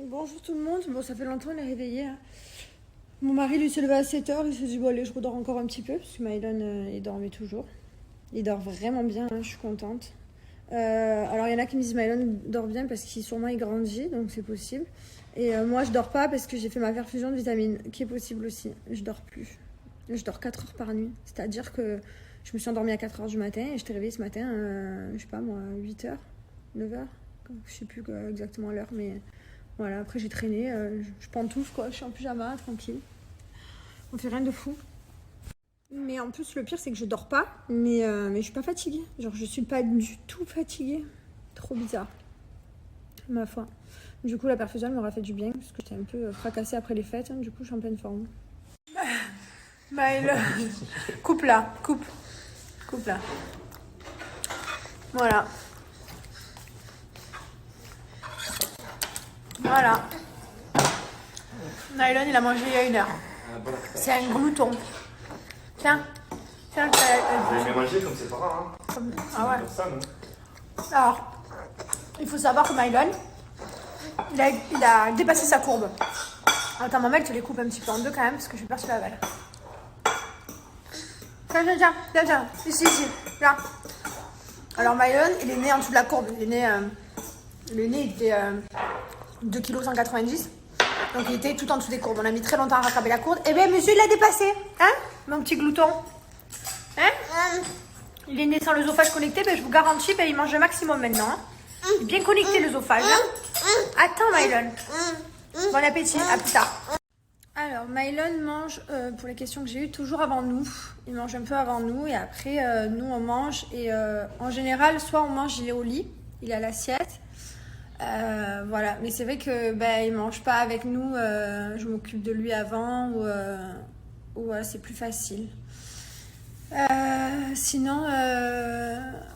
Bonjour tout le monde. Bon, ça fait longtemps, il est réveillé. Hein. Mon mari, lui, s'est levé à 7h. Il s'est dit, bon, allez, je redors encore un petit peu. Parce que Mylon, il dormait toujours. Il dort vraiment bien, hein, je suis contente. Alors, il y en a qui me disent, Mylon dort bien parce qu'il sûrement il grandit, donc c'est possible. Et moi, je dors pas parce que j'ai fait ma perfusion de vitamines, qui est possible aussi. Je dors plus. Je dors 4 heures par nuit. C'est-à-dire que je me suis endormie à 4 heures du matin et je t'ai réveillée ce matin, je sais pas moi, 8h, 9h. Je sais plus exactement l'heure, mais... Voilà, après j'ai traîné, je pantoufle quoi, je suis en pyjama, tranquille. On fait rien de fou. Mais en plus le pire c'est que je dors pas, mais je suis pas fatiguée. Genre je suis pas du tout fatiguée. Trop bizarre. Ma foi. Du coup la perfusion m'aura fait du bien, parce que j'étais un peu fracassée après les fêtes, hein, du coup je suis en pleine forme. Maëlle, coupe là, coupe. Coupe là. Voilà. Voilà. Mylon, il a mangé il y a 1 heure. C'est un glouton. Tiens. Tiens, vous avez bien mangé comme c'est pas rare. Hein. Ah ouais. Comme ça, non. Alors, il faut savoir que Mylon, il a dépassé sa courbe. Attends, maman, elle te les coupe un petit peu en deux quand même, parce que je vais percer la balle. Tiens. Ici, là. Alors, Mylon, il est né en dessous de la courbe. Il était 2,190 kg. Donc il était tout en dessous des courbes. On a mis très longtemps à rattraper la courbe. Eh bien monsieur, il l'a dépassé. Hein, mon petit glouton. Hein? Il est né sans l'œsophage connecté. Ben, je vous garantis, ben, il mange le maximum maintenant. Hein. Il est bien connecté l'œsophage. Hein. Attends Mylon. Bon appétit, à plus tard. Alors Mylon mange, pour les questions que j'ai eues, toujours avant nous. Il mange un peu avant nous et après nous on mange. Et en général, soit on mange, il est au lit, il est à l'assiette. Voilà, mais c'est vrai que il mange pas avec nous, je m'occupe de lui avant ou c'est plus facile. Sinon,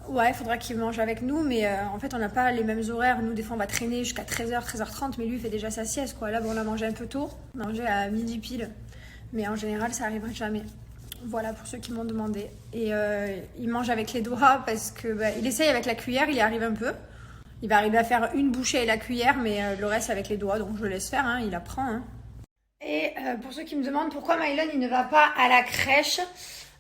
ouais, il faudra qu'il mange avec nous, mais en fait on n'a pas les mêmes horaires. Nous des fois on va traîner jusqu'à 13h, 13h30, mais lui il fait déjà sa sieste quoi. Là bon, on a mangé un peu tôt, mangé à midi pile, mais en général ça arrivera jamais. Voilà pour ceux qui m'ont demandé. Et il mange avec les doigts parce que il essaye avec la cuillère, il y arrive un peu. Il va arriver à faire une bouchée avec la cuillère, mais le reste avec les doigts, donc je le laisse faire, hein, il apprend. Hein. Et pour ceux qui me demandent pourquoi Mylon il ne va pas à la crèche,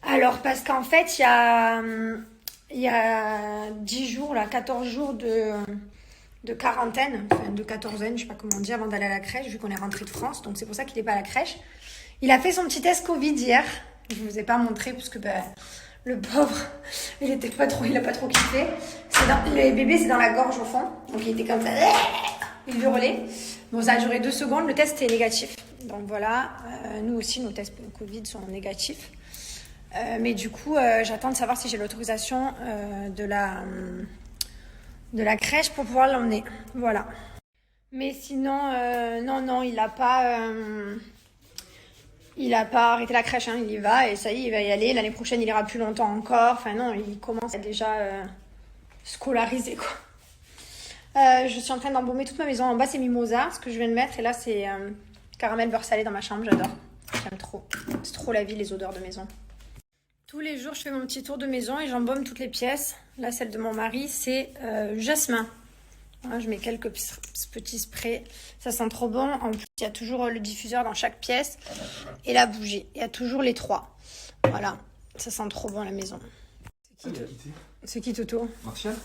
alors parce qu'en fait il y a 10 jours, là, 14 jours de quarantaine, enfin de quatorzaine, je sais pas comment on dit, avant d'aller à la crèche, vu qu'on est rentré de France, donc c'est pour ça qu'il n'est pas à la crèche. Il a fait son petit test Covid hier, je ne vous ai pas montré parce que le pauvre, il a pas trop kiffé. Les bébés, c'est dans la gorge au fond. Donc il était comme ça. Il hurlait. Bon, ça a duré 2 secondes. Le test est négatif. Donc voilà. Nous aussi, nos tests Covid sont négatifs. Mais du coup, j'attends de savoir si j'ai l'autorisation de la crèche pour pouvoir l'emmener. Voilà. Mais sinon, non, il n'a pas... Il n'a pas arrêté la crèche, hein, il y va et ça y est, il va y aller. L'année prochaine, il ira plus longtemps encore. Enfin non, il commence à déjà scolarisé quoi. Je suis en train d'embaumer toute ma maison. En bas, c'est mimosa, ce que je viens de mettre. Et là, c'est caramel beurre salé dans ma chambre, j'adore. J'aime trop. C'est trop la vie, les odeurs de maison. Tous les jours, je fais mon petit tour de maison et j'embaume toutes les pièces. Là, celle de mon mari, c'est jasmin. Voilà, je mets quelques petits sprays. Ça sent trop bon. En plus, il y a toujours le diffuseur dans chaque pièce. Et la bougie. Il y a toujours les 3. Voilà. Ça sent trop bon, la maison. C'est qui Toto? Martial.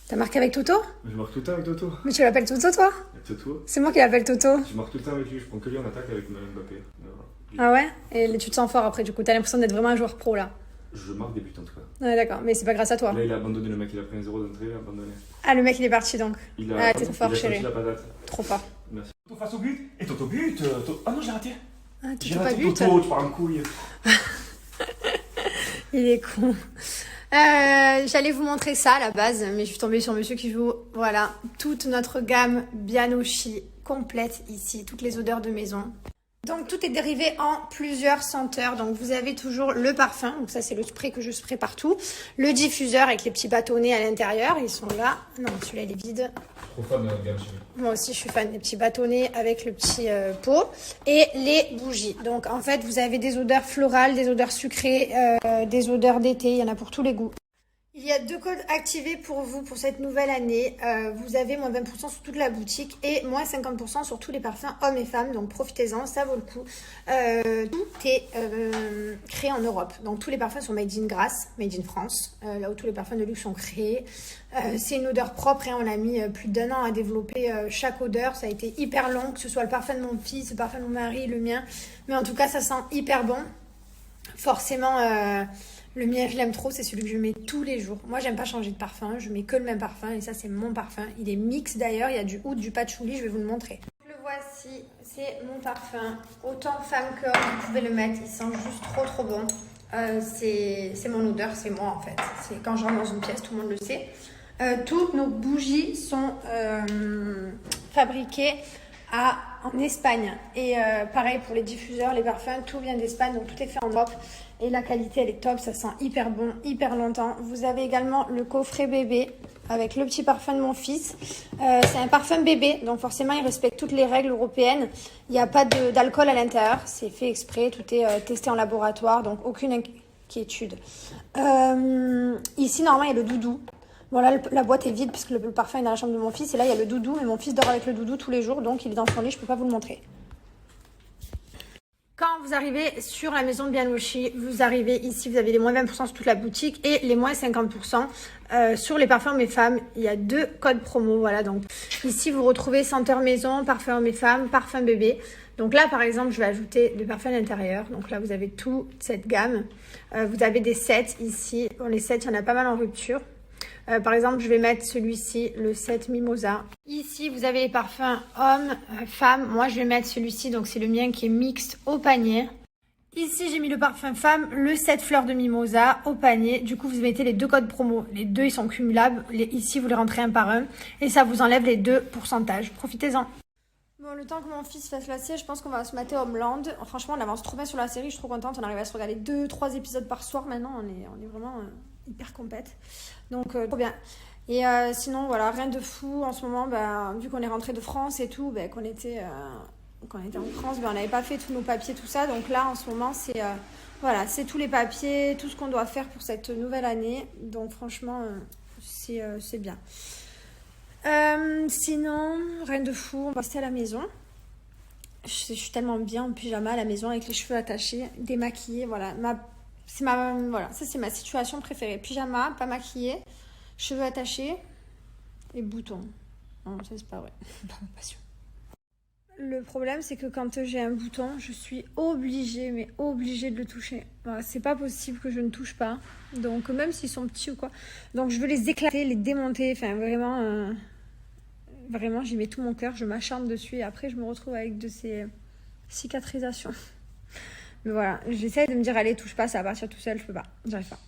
T'as marqué avec Toto? Je marque tout le temps avec Toto. Mais tu l'appelles Toto, toi? Toto. C'est moi qui l'appelle Toto. Je marque tout le temps avec lui. Je prends que lui en attaque avec Mbappé. Ah ouais? Et tu te sens fort après, du coup. T'as l'impression d'être vraiment un joueur pro, là. Je marque des buts en tout cas. Ouais, d'accord. Mais c'est pas grâce à toi. Là, il a abandonné le mec. Il a pris un 0 d'entrée, il a abandonné. Ah, le mec, il est parti donc. T'es trop fort, chérie. Il a la patate. Trop fort. Merci. Toto face au but. Et Toto but. Ah non, j'ai raté. Ah, j'ai raté Toto, tu pars en couille. Il est con. J'allais vous montrer ça à la base, mais je suis tombée sur monsieur qui joue. Voilà, toute notre gamme Bianoshi complète ici, toutes les odeurs de maison. Donc tout est dérivé en plusieurs senteurs. Donc vous avez toujours le parfum, donc ça c'est le spray que je spray partout. Le diffuseur avec les petits bâtonnets à l'intérieur, ils sont là. Non, celui-là il est vide. Trop fan de notre gamme chérie. Moi aussi je suis fan des petits bâtonnets avec le petit pot. Et les bougies. Donc en fait vous avez des odeurs florales, des odeurs sucrées, des odeurs d'été, il y en a pour tous les goûts. Il Il y a 2 codes activés pour vous pour cette nouvelle année. Vous avez moins 20% sur toute la boutique et moins 50% sur tous les parfums hommes et femmes. Donc profitez-en, ça vaut le coup. Tout est créé en Europe. Donc tous les parfums sont made in Grasse, made in France. Là où tous les parfums de luxe sont créés. C'est une odeur propre et on a mis plus d'1 an à développer chaque odeur. Ça a été hyper long, que ce soit le parfum de mon fils, le parfum de mon mari, le mien. Mais en tout cas, ça sent hyper bon. Forcément... le mien, je l'aime trop, c'est celui que je mets tous les jours. Moi, j'aime pas changer de parfum, je mets que le même parfum et ça, c'est mon parfum. Il est mix d'ailleurs, il y a du oud, du patchouli, je vais vous le montrer. Le voici, c'est mon parfum. Autant femme que homme, vous pouvez le mettre, il sent juste trop bon. C'est mon odeur, c'est moi en fait. C'est quand je rentre dans une pièce, tout le monde le sait. Toutes nos bougies sont fabriquées en Espagne. Et pareil pour les diffuseurs, les parfums, tout vient d'Espagne, donc tout est fait en Europe. Et la qualité, elle est top, ça sent hyper bon, hyper longtemps. Vous avez également le coffret bébé avec le petit parfum de mon fils. C'est un parfum bébé, donc forcément, il respecte toutes les règles européennes. Il n'y a pas d'alcool à l'intérieur, c'est fait exprès, tout est testé en laboratoire, donc aucune inquiétude. Ici, normalement, il y a le doudou. Bon, là, la boîte est vide parce que le parfum est dans la chambre de mon fils. Et là, il y a le doudou, mais mon fils dort avec le doudou tous les jours, donc il est dans son lit, je ne peux pas vous le montrer. Quand vous arrivez sur la maison de Bianouchi, vous arrivez ici, vous avez les moins 20% sur toute la boutique et les moins 50% sur les parfums hommes et femmes. Il y a 2 codes promo, voilà. Donc ici, vous retrouvez senteur maison, parfum hommes et femmes, parfum bébé. Donc là, par exemple, je vais ajouter des parfums d'intérieur. Donc là, vous avez toute cette gamme. Vous avez des sets ici. Bon, les sets, il y en a pas mal en rupture. Par exemple, je vais mettre celui-ci, le set Mimosa. Ici, vous avez les parfums hommes, femmes. Moi, je vais mettre celui-ci, donc c'est le mien qui est mixte au panier. Ici, j'ai mis le parfum femme, le set fleurs de Mimosa au panier. Du coup, vous mettez les 2 codes promo. Les 2, ils sont cumulables. Ici, vous les rentrez un par un. Et ça vous enlève les 2 pourcentages. Profitez-en. Bon, le temps que mon fils fasse la sieste, je pense qu'on va se mater Homeland. Franchement, on avance trop bien sur la série. Je suis trop contente. On arrive à se regarder 2-3 épisodes par soir maintenant. On est vraiment... hyper compète, donc trop bien. Et sinon voilà, rien de fou en ce moment, vu qu'on est rentré de France et tout, qu'on était en France, on n'avait pas fait tous nos papiers, tout ça, donc là en ce moment c'est voilà, c'est tous les papiers, tout ce qu'on doit faire pour cette nouvelle année, donc franchement c'est bien. Sinon rien de fou, on va rester à la maison. Je suis tellement bien en pyjama à la maison avec les cheveux attachés, démaquillée, voilà. Voilà, ça c'est ma situation préférée. Pyjama, pas maquillée, cheveux attachés et boutons. Non, ça c'est pas vrai. Pas sûr. Le problème c'est que quand j'ai un bouton, je suis obligée de le toucher. Voilà, c'est pas possible que je ne touche pas. Donc même s'ils sont petits ou quoi. Donc je veux les éclater, les démonter. Enfin vraiment j'y mets tout mon cœur, je m'acharne dessus et après je me retrouve avec de ces cicatrisations. Mais voilà, j'essaie de me dire, allez, touche pas, ça va partir tout seul, je peux pas, j'arrive pas.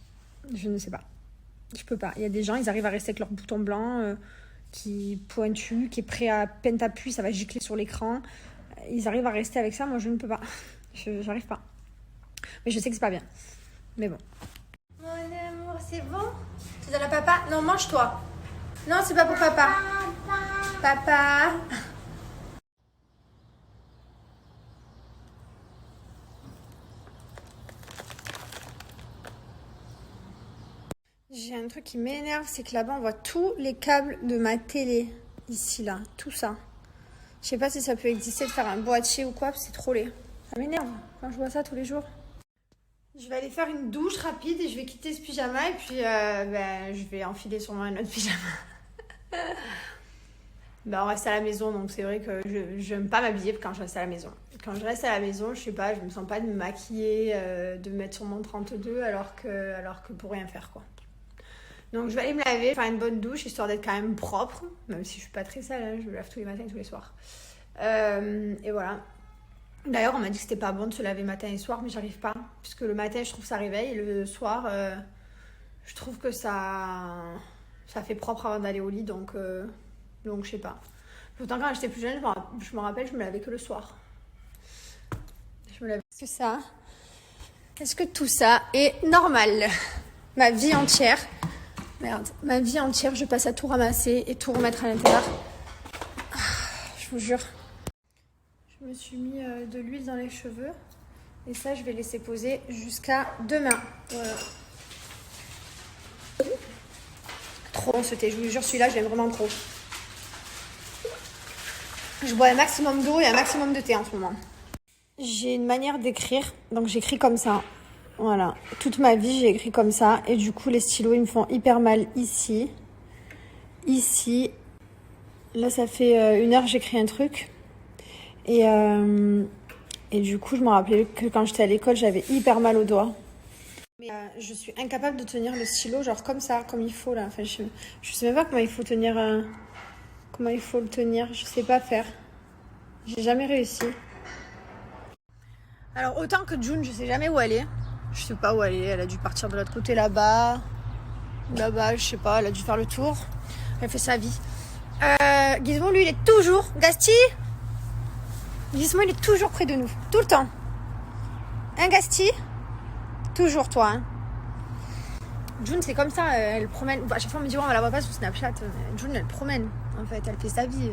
Je ne sais pas, je peux pas. Il y a des gens, ils arrivent à rester avec leur bouton blanc qui pointu, qui est prêt à peine t'appuies, ça va gicler sur l'écran. Ils arrivent à rester avec ça, moi je ne peux pas. J'arrive pas. Mais je sais que c'est pas bien. Mais bon. Mon amour, c'est bon? Tu donnes à papa? Non, mange-toi. Non, c'est pas pour papa. Papa. J'ai un truc qui m'énerve, c'est que là-bas on voit tous les câbles de ma télé. Ici, là, tout ça. Je sais pas si ça peut exister de faire un boîtier ou quoi, c'est trop laid. Ça m'énerve quand je vois ça tous les jours. Je vais aller faire une douche rapide et je vais quitter ce pyjama et puis je vais enfiler sûrement un autre pyjama. On reste à la maison, donc c'est vrai que je n'aime pas m'habiller quand je reste à la maison. Quand je reste à la maison, je sais pas, je me sens pas de me maquiller, de me mettre sur mon 32 alors que pour rien faire quoi. Donc je vais aller me laver, faire une bonne douche histoire d'être quand même propre, même si je suis pas très sale, hein, je me lave tous les matins et tous les soirs. Et voilà. D'ailleurs on m'a dit que c'était pas bon de se laver matin et soir, mais j'arrive pas, puisque le matin je trouve ça réveille et le soir je trouve que ça fait propre avant d'aller au lit, donc je sais pas. Pourtant quand j'étais plus jeune, je me rappelle, je me lavais que le soir. Je me lavais. Est-ce que tout ça est normal? Ma vie entière. Merde, ma vie entière, je passe à tout ramasser et tout remettre à l'intérieur. Je vous jure. Je me suis mis de l'huile dans les cheveux. Et ça, je vais laisser poser jusqu'à demain. Voilà. trop bon ce thé, je vous jure, celui-là, je l'aime vraiment trop. Je bois un maximum d'eau et un maximum de thé en ce moment. J'ai une manière d'écrire, donc j'écris comme ça. Voilà, toute ma vie, j'ai écrit comme ça. Et du coup, les stylos, ils me font hyper mal ici. Ici. Là, ça fait 1 heure que j'écris un truc. Et du coup, je me rappelais que quand j'étais à l'école, j'avais hyper mal aux doigts. Mais je suis incapable de tenir le stylo, genre comme ça, comme il faut là. Enfin, je sais même pas comment il faut tenir... comment il faut le tenir, je sais pas faire. J'ai jamais réussi. Alors, autant que June, je sais jamais où elle est. Je sais pas où elle est, elle a dû partir de l'autre côté là-bas. Là-bas, je sais pas, elle a dû faire le tour. Elle fait sa vie. Gizmo, lui, il est toujours... Gasti, Gizmo, il est toujours près de nous. Tout le temps. Hein, Gasti? Toujours, toi. Hein. June, c'est comme ça. Elle promène... À chaque fois, on me dit, ouais, on la voit pas sur Snapchat. June, elle promène. En fait, elle fait sa vie.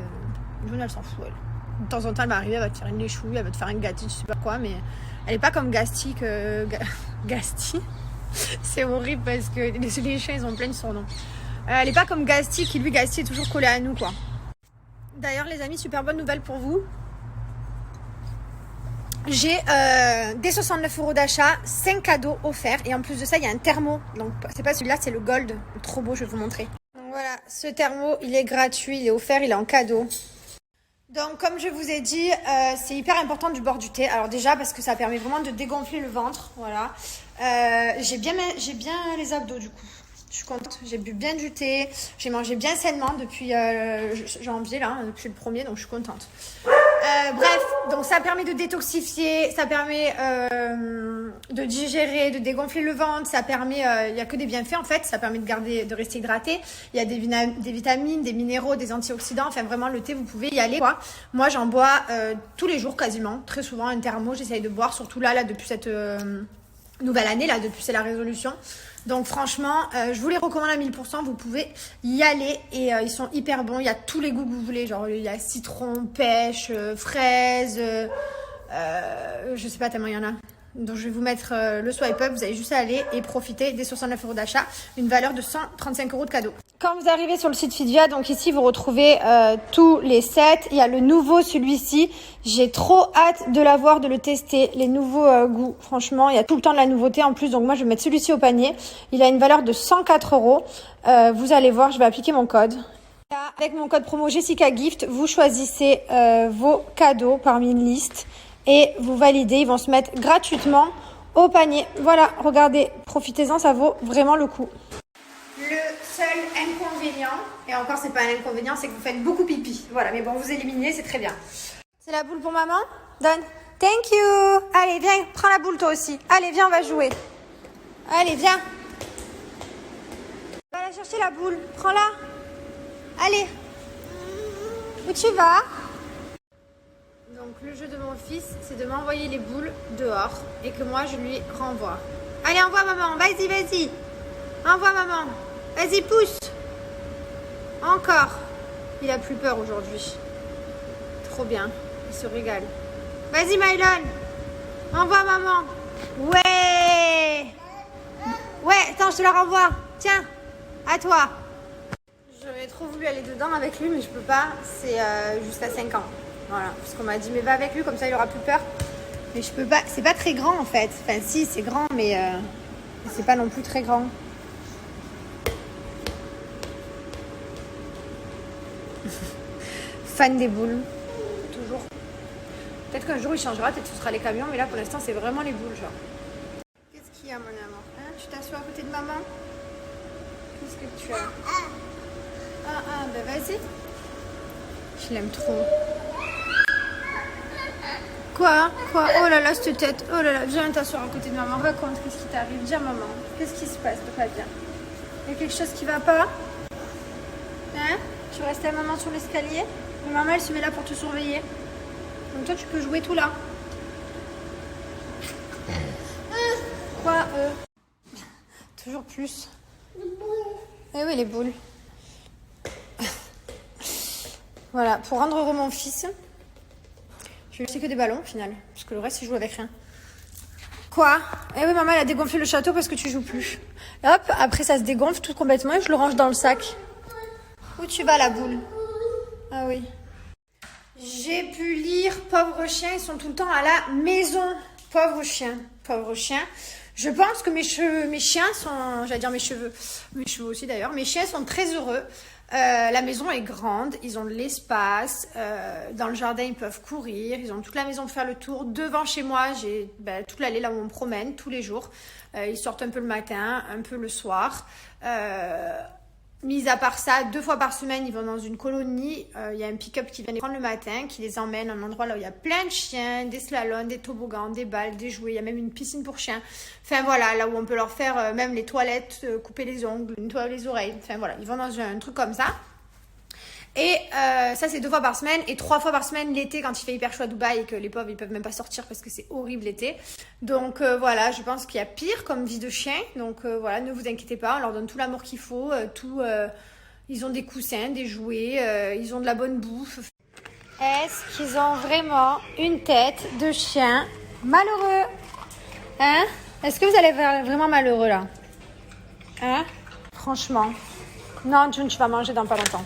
June, elle s'en fout, elle. De temps en temps, elle va arriver, elle va te faire une léchouille, elle va te faire un gâteau, je sais pas quoi. Mais elle est pas comme Gasti que... Gasti? C'est horrible parce que les chiens, ils ont plein de surnoms. Elle est pas comme Gasti, qui lui, Gasti, est toujours collé à nous, quoi. D'ailleurs, les amis, super bonne nouvelle pour vous. J'ai des 69 € d'achat, 5 cadeaux offerts. Et en plus de ça, il y a un thermo. Donc, c'est pas celui-là, c'est le gold. Trop beau, je vais vous montrer. Donc voilà, ce thermo, il est gratuit, il est offert, il est en cadeau. Donc, comme je vous ai dit, c'est hyper important du boire du thé. Alors déjà, parce que ça permet vraiment de dégonfler le ventre. Voilà. J'ai bien les abdos, du coup. Je suis contente, j'ai bu bien du thé, j'ai mangé bien sainement depuis janvier, là, depuis le 1er, donc je suis contente. Bref, donc ça permet de détoxifier, ça permet de digérer, de dégonfler le ventre, ça permet, il n'y a que des bienfaits en fait, ça permet de rester hydraté, il y a des vitamines, des minéraux, des antioxydants, enfin vraiment le thé vous pouvez y aller quoi. Moi j'en bois tous les jours quasiment, très souvent un thermo, j'essaye de boire, surtout là depuis cette nouvelle année, là depuis c'est la résolution. Donc franchement, je vous les recommande à 1000%, vous pouvez y aller et ils sont hyper bons, il y a tous les goûts que vous voulez, genre il y a citron, pêche, fraise, je sais pas tellement il y en a. Donc je vais vous mettre le swipe up, vous allez juste aller et profiter des 69 € d'achat, une valeur de 135 € de cadeau. Quand vous arrivez sur le site Fidia, donc ici vous retrouvez tous les sets, il y a le nouveau celui-ci, j'ai trop hâte de l'avoir, de le tester, les nouveaux goûts, franchement il y a tout le temps de la nouveauté en plus, donc moi je vais mettre celui-ci au panier, il a une valeur de 104 €, vous allez voir, je vais appliquer mon code. Avec mon code promo Jessica Gift, vous choisissez vos cadeaux parmi une liste. Et vous validez, ils vont se mettre gratuitement au panier. Voilà, regardez, profitez-en, ça vaut vraiment le coup. Le seul inconvénient, et encore c'est pas un inconvénient, c'est que vous faites beaucoup pipi. Voilà, mais bon, vous éliminez, c'est très bien. C'est la boule pour maman? Donne. Thank you. Allez, viens, prends la boule toi aussi. Allez, viens, on va jouer. Allez, viens. Va la chercher la boule, prends-la. Allez. Où tu vas? Donc le jeu de mon fils, c'est de m'envoyer les boules dehors et que moi je lui renvoie. Allez, envoie maman, vas-y, vas-y. Envoie maman. Vas-y, pousse. Encore. Il a plus peur aujourd'hui. Trop bien, il se régale. Vas-y Mylon. Envoie maman. Ouais. Ouais, attends, je te la renvoie. Tiens, à toi. J'aurais trop voulu aller dedans avec lui, mais je peux pas. C'est jusqu'à 5 ans. Voilà, parce qu'on m'a dit mais va avec lui comme ça il aura plus peur. Mais je peux pas, c'est pas très grand en fait. Enfin si c'est grand mais c'est pas non plus très grand. Fan des boules, toujours. Peut-être qu'un jour il changera, peut-être que ce sera les camions, mais là pour l'instant c'est vraiment les boules genre. Qu'est-ce qu'il y a mon amour hein? Tu t'assois à côté de maman? Qu'est-ce que tu as? Ben vas-y. Je l'aime trop. Quoi? Oh là là, cette tête. Oh là là, viens t'asseoir à côté de maman. Raconte, qu'est-ce qui t'arrive? Viens maman. Qu'est-ce qui se passe de pas bien? Il y a quelque chose qui va pas? Hein? Tu restes à maman sur l'escalier? Mais maman, elle se met là pour te surveiller. Donc toi, tu peux jouer tout là. Quoi? Toujours plus. Eh oui, les boules. Voilà, pour rendre heureux mon fils, je vais laisser que des ballons au final, parce que le reste il joue avec rien. Quoi? Eh oui maman elle a dégonflé le château parce que tu joues plus. Hop, après ça se dégonfle tout complètement et je le range dans le sac. Où tu vas la boule? Ah oui. J'ai pu lire, pauvres chiens, ils sont tout le temps à la maison. Pauvres chiens, pauvres chiens. Je pense que mes chiens sont, j'allais dire mes cheveux aussi d'ailleurs, mes chiens sont très heureux. La maison est grande, ils ont de l'espace, dans le jardin ils peuvent courir, ils ont toute la maison pour faire le tour. Devant chez moi, j'ai toute l'allée là où on promène tous les jours. Ils sortent un peu le matin, un peu le soir. Mis à part ça, 2 fois par semaine, ils vont dans une colonie. Il y a un pick-up qui vient les prendre le matin, qui les emmène à un endroit là où il y a plein de chiens, des slaloms, des toboggans, des balles, des jouets. Il y a même une piscine pour chiens. Enfin voilà, là où on peut leur faire même les toilettes, couper les ongles, nettoyer les oreilles. Enfin voilà, ils vont dans un truc comme ça. Et ça, c'est 2 fois par semaine. Et 3 fois par semaine l'été, quand il fait hyper chaud à Dubaï et que les pauvres, ils peuvent même pas sortir parce que c'est horrible l'été. Donc voilà, je pense qu'il y a pire comme vie de chien. Donc voilà, ne vous inquiétez pas, on leur donne tout l'amour qu'il faut. Ils ont des coussins, des jouets, ils ont de la bonne bouffe. Est-ce qu'ils ont vraiment une tête de chien malheureux? Hein? Est-ce que vous allez vraiment malheureux là? Hein? Franchement. Non, June, tu vas manger dans pas longtemps.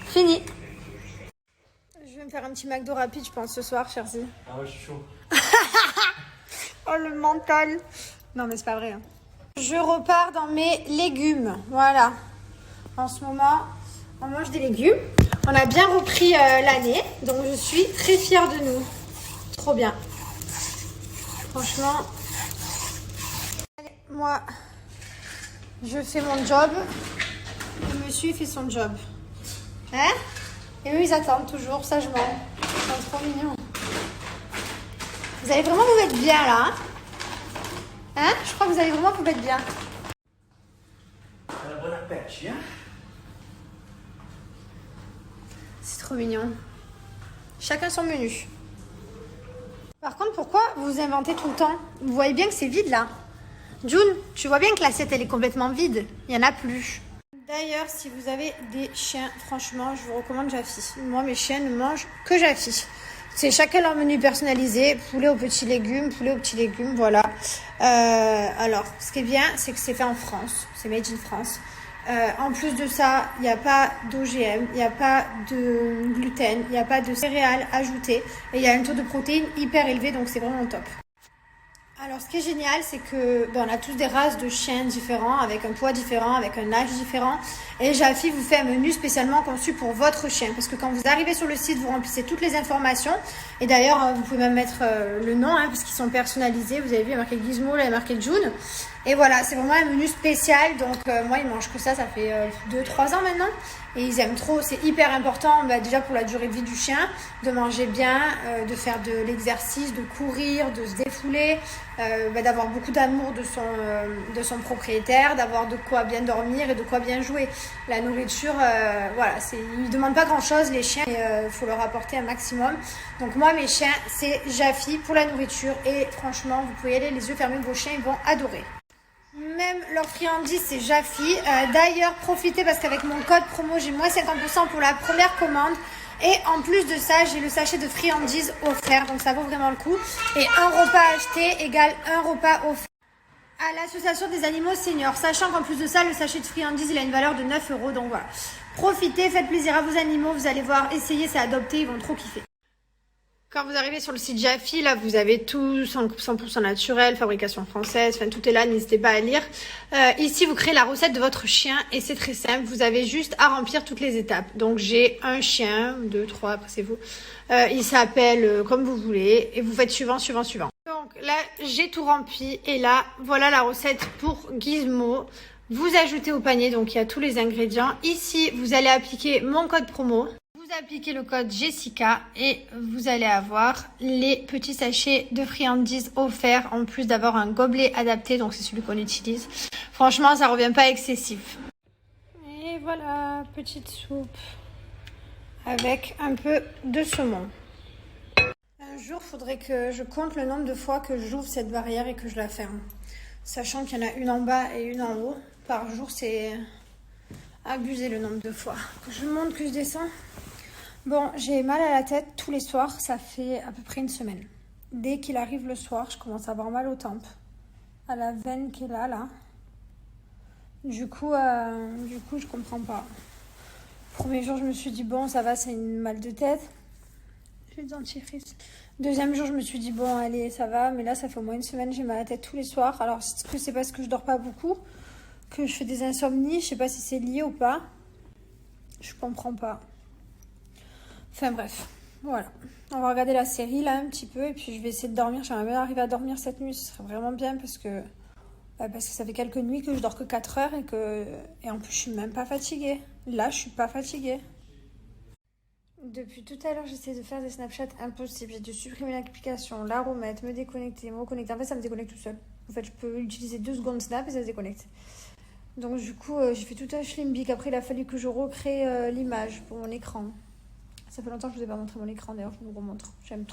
Fini. Je vais me faire un petit McDo rapide, je pense, ce soir, Cherzi. Ah ouais, je suis chaud. Oh, le mental. Non, mais c'est pas vrai. Hein. Je repars dans mes légumes. Voilà. En ce moment, on mange des légumes. On a bien repris l'année, donc je suis très fière de nous. Trop bien. Franchement, moi, je fais mon job. Le monsieur fait son job. Hein? Et eux, ils attendent toujours, sagement. C'est trop mignon. Vous allez vraiment vous mettre bien, là, hein? Hein? Je crois que vous allez vraiment vous mettre bien. Bon appétit, hein? C'est trop mignon. Chacun son menu. Par contre, pourquoi vous inventez tout le temps? Vous voyez bien que c'est vide, là. June, tu vois bien que l'assiette, elle est complètement vide. Il n'y en a plus. D'ailleurs, si vous avez des chiens, franchement, je vous recommande Jaffy. Moi, mes chiens ne mangent que Jaffy. C'est chacun leur menu personnalisé. Poulet aux petits légumes, voilà. Alors, ce qui est bien, c'est que c'est fait en France. C'est made in France. En plus de ça, il n'y a pas d'OGM, il n'y a pas de gluten, il n'y a pas de céréales ajoutées. Et il y a un taux de protéines hyper élevé, donc c'est vraiment top. Alors, ce qui est génial, c'est que on a tous des races de chiens différents, avec un poids différent, avec un âge différent. Et Jaffy vous fait un menu spécialement conçu pour votre chien. Parce que quand vous arrivez sur le site, vous remplissez toutes les informations. Et d'ailleurs, vous pouvez même mettre le nom, hein, parce qu'ils sont personnalisés. Vous avez vu, il y a marqué Gizmo, là, il y a marqué June. Et voilà, c'est vraiment un menu spécial. Donc, moi, ils mangent que ça fait 2-3 ans maintenant. Et ils aiment trop. C'est hyper important, déjà pour la durée de vie du chien, de manger bien, de faire de l'exercice, de courir, de se défouler, d'avoir beaucoup d'amour de son propriétaire, d'avoir de quoi bien dormir et de quoi bien jouer. La nourriture, voilà, ils ne demandent pas grand-chose, les chiens, mais il faut leur apporter un maximum. Donc moi, mes chiens, c'est Jaffy pour la nourriture. Et franchement, vous pouvez y aller les yeux fermés, vos chiens, ils vont adorer. Même leur friandise, c'est Jaffy. D'ailleurs, profitez parce qu'avec mon code promo, j'ai moins 50% pour la première commande. Et en plus de ça, j'ai le sachet de friandises offert. Donc ça vaut vraiment le coup. Et un repas acheté égale un repas offert à l'association des animaux seniors. Sachant qu'en plus de ça, le sachet de friandises, il a une valeur de 9 €. Donc voilà. Profitez, faites plaisir à vos animaux. Vous allez voir, essayez, c'est adopté. Ils vont trop kiffer. Quand vous arrivez sur le site Jaffy, là, vous avez tout 100% naturel, fabrication française, enfin, tout est là, n'hésitez pas à lire. Ici, vous créez la recette de votre chien et c'est très simple. Vous avez juste à remplir toutes les étapes. Donc, j'ai un chien, 2, 3, après c'est vous. Il s'appelle comme vous voulez et vous faites suivant. Donc là, j'ai tout rempli et là, voilà la recette pour Gizmo. Vous ajoutez au panier, donc il y a tous les ingrédients. Ici, vous allez appliquer mon code promo. Vous appliquez le code Jessica et vous allez avoir les petits sachets de friandises offerts en plus d'avoir un gobelet adapté, donc c'est celui qu'on utilise. Franchement, ça revient pas excessif. Et voilà, petite soupe avec un peu de saumon. Un jour, il faudrait que je compte le nombre de fois que j'ouvre cette barrière et que je la ferme. Sachant qu'il y en a une en bas et une en haut. Par jour, c'est abusé le nombre de fois. Je monte, que je descends. Bon, j'ai mal à la tête tous les soirs, ça fait à peu près une semaine. Dès qu'il arrive le soir, je commence à avoir mal aux tempes, à la veine qui est là. Du coup, je comprends pas. Premier jour, je me suis dit, bon, ça va, c'est une mal de tête. J'ai du dentifrice. Deuxième jour, je me suis dit, bon, allez, ça va. Mais là, ça fait au moins une semaine, j'ai mal à la tête tous les soirs. Alors, est-ce que c'est parce que je dors pas beaucoup, que je fais des insomnies? Je sais pas si c'est lié ou pas. Je comprends pas. Enfin, bref. Voilà. On va regarder la série, là, un petit peu. Et puis, je vais essayer de dormir. J'aimerais bien arriver à dormir cette nuit. Ce serait vraiment bien parce que ça fait quelques nuits que je dors que 4 heures et en plus, je suis même pas fatiguée. Là, je suis pas fatiguée. Depuis tout à l'heure, j'essaie de faire des Snapchats impossibles. J'ai dû supprimer l'application, la remettre, me déconnecter, me reconnecter. En fait, ça me déconnecte tout seul. En fait, je peux utiliser 2 secondes Snap et ça se déconnecte. Donc, du coup, j'ai fait tout un schlimbic. Après, il a fallu que je recrée l'image pour mon écran. Ça fait longtemps que je ne vous ai pas montré mon écran, d'ailleurs, je vous le remontre. J'aime trop.